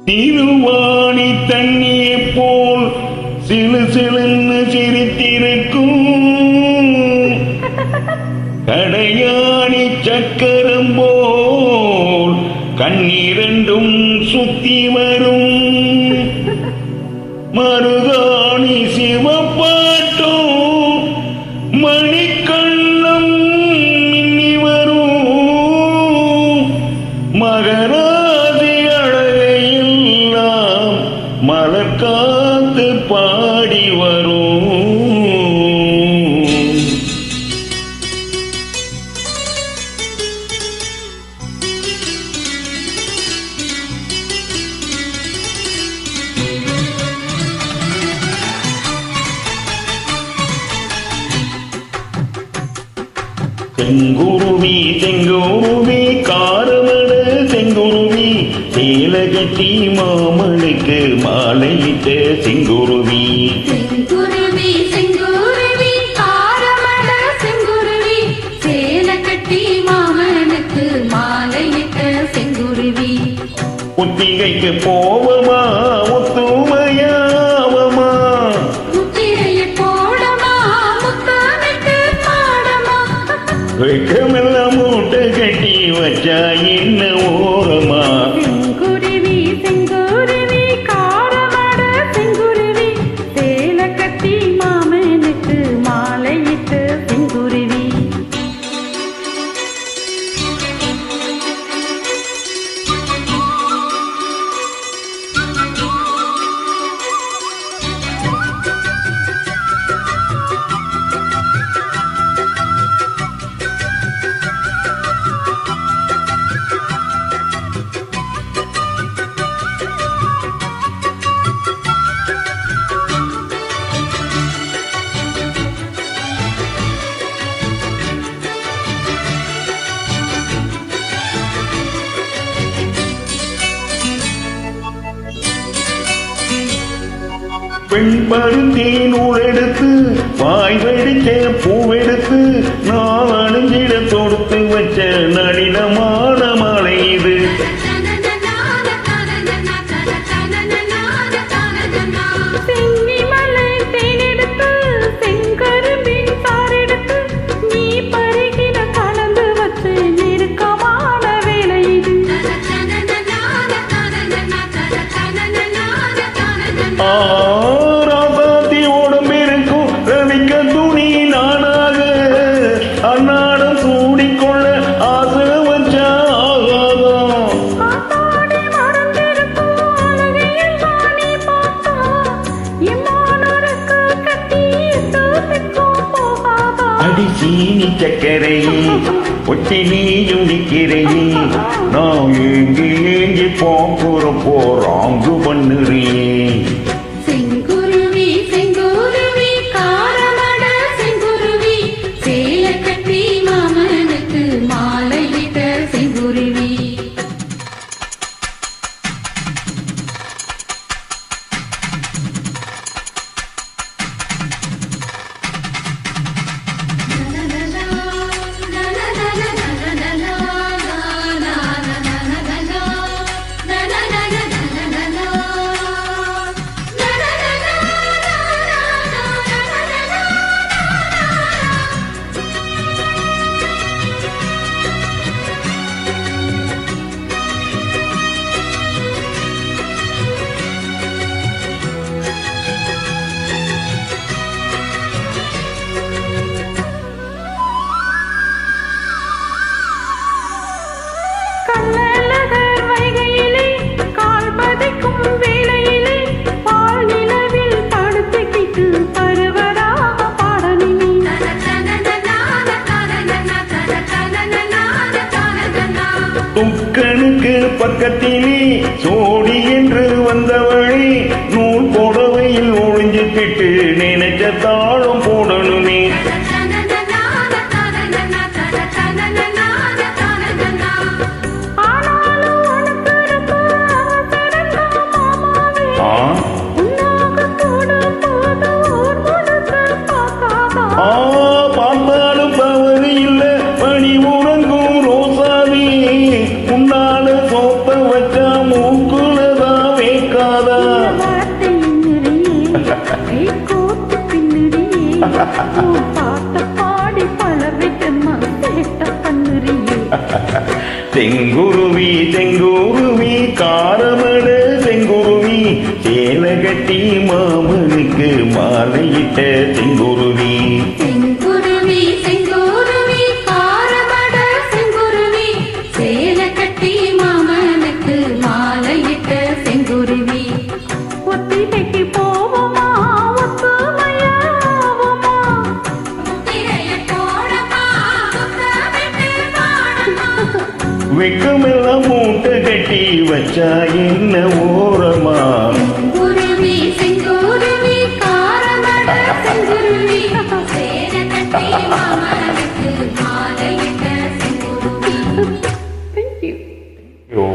திருவாணி தண்ணியை போல் சிலு சிலுன்னு சிரித்திருக்கும் கடையாணி சக்கரம் போல் கண்ணீரண்டும் சுத்தி வரும் மருதாணி சிவப்பாட்டும் மணிக்கண்ணம் மின்னி வரும் மகராசி அழகையெல்லாம் மலர் காத்து பாடி வரும். செங்குருவி செங்குருவி காரமட செங்குருவி சேல கட்டி மாமனுக்கு மாலையிட்ட செங்குருவி. செங்குருவி செங்குருவி காரமட செங்குருவி சேல கட்டி மாமனுக்கு மாலையிட்ட செங்குருவி. ஒத்திகைக்கு போவமா ஒத்துமையாவமா வெக்கமெல்லாம் மூட்டை கட்டி வச்சா என்ன ஓரமா. செங்குருவி செங்குருவி காரமட செங்குருவி சேல கட்டி மாமனுக்கு மாலையிட்ட செங்குருவி. பெண் பருத்தி நூலெடுத்து வாய் வெடிக்க பூவெடுத்து நான் அணிஞ்சிட தொடுத்து வச்ச நளினமான மாலை இது. ராசாத்தி உடம்பிருக்கும் ரவிக்க துணி நானாக அன்னாடம் சூடிக்கொள்ள ஆசை வச்சா ஆகாதம். அடி சீனி சக்கரையே ஒட்டி நீயும் நிற்கிறையே நான் ஏங்கி ஏங்கி போறாங்கு பண்ணுறேன். செங்குருவி செங்குருவி காரமட செங்குருவி சேல கட்டி மாமனுக்கு மாலையிட்ட செங்குருவி. துக்கனுக்கு பக்கத்திலே சோடி என்று வந்தவழி நூல் புடவையில் ஒழிஞ்சிட்டு நினைச்ச தாளம் போடணுமே. பார்த்தாலும் பவறு இல்ல பணி உறங்கும் ரோசாவி உன்னால சோப்ப வச்சா மூக்கு செங்குருவி செங்குருவி காரமட செங்குருவி சேலை கட்டி மாமனுக்கு மாலையிட்ட செங்குருவி செங்குருவி செங்குருவி காரமட செங்குருவி சேலை கட்டி மாமனுக்கு மாலையிட்ட செங்குருவி ஒத்திகைக்கு போவோமா ஒத்துமையாவோமா முத்திரைய போடமா முத்தமிட்டு பாடமா வெக்கமெல்லாம் மூட்டை கட்டி வச்சா என்ன ஓரமா செங்குருவி செங்குருவி காரமட செங்குருவி சேலை கட்டி மாமனுக்கு மாலையிட்ட செங்குருவி. Thank you. யோ